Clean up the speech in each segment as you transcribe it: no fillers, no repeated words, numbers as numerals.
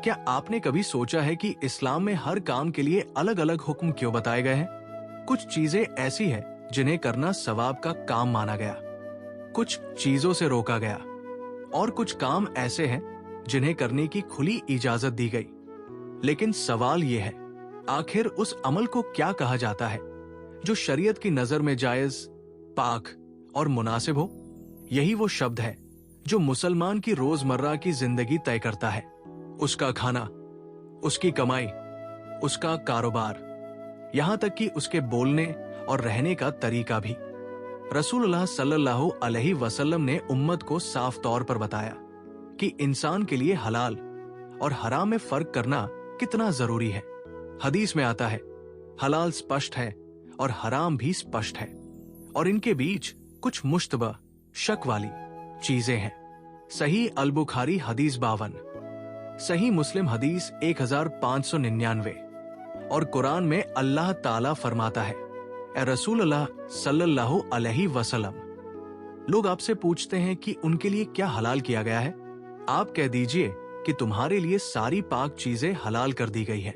क्या आपने कभी सोचा है कि इस्लाम में हर काम के लिए अलग अलग हुक्म क्यों बताए गए हैं? कुछ चीजें ऐसी हैं जिन्हें करना सवाब का काम माना गया, कुछ चीजों से रोका गया, और कुछ काम ऐसे हैं जिन्हें करने की खुली इजाजत दी गई। लेकिन सवाल यह है, आखिर उस अमल को क्या कहा जाता है जो शरीयत की नजर में जायज, पाक और मुनासिब हो? यही वो शब्द है जो मुसलमान की रोजमर्रा की जिंदगी तय करता है। उसका खाना, उसकी कमाई, उसका कारोबार, यहां तक कि उसके बोलने और रहने का तरीका भी। रसूलुल्लाह सल्लल्लाहु अलैहि वसल्लम ने उम्मत को साफ तौर पर बताया कि इंसान के लिए हलाल और हराम में फर्क करना कितना जरूरी है। हदीस में आता है, हलाल स्पष्ट है और हराम भी स्पष्ट है, और इनके बीच कुछ मुश्तबह, शक वाली चीजें हैं। सही अल बुखारी हदीस 52, सही मुस्लिम हदीस 1599, और कुरान में अल्लाह ताला फरमाता है, ए रसूलुल्लाह सल्लल्लाहु अलैहि वसल्लम, लोग आपसे पूछते हैं कि उनके लिए क्या हलाल किया गया है। आप कह दीजिए कि तुम्हारे लिए सारी पाक चीजें हलाल कर दी गई हैं।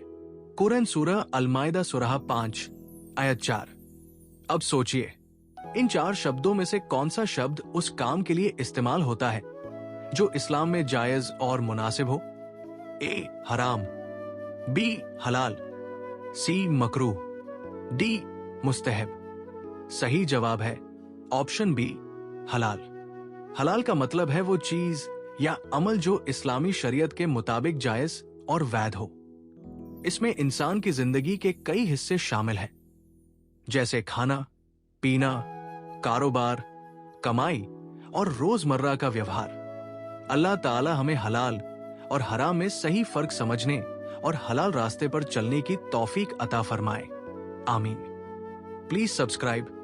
कुरान सूरह अल-माइदा सूरह 5 आयत 4। अब सोचिए, इन 4 शब्दों में से कौन सा शब्द उस काम के लिए इस्तेमाल होता है जो इस्लाम में जायज और मुनासिब हो? ए हराम, बी हलाल, सी मकरूह, डी मुस्तहब। सही जवाब है ऑप्शन बी, हलाल। हलाल का मतलब है वो चीज या अमल जो इस्लामी शरीयत के मुताबिक जायज और वैध हो। इसमें इंसान की जिंदगी के कई हिस्से शामिल हैं, जैसे खाना, पीना, कारोबार, कमाई और रोजमर्रा का व्यवहार। अल्लाह ताला हमें हलाल और हराम में सही फर्क समझने और हलाल रास्ते पर चलने की तौफीक अता फरमाए। आमीन। Please subscribe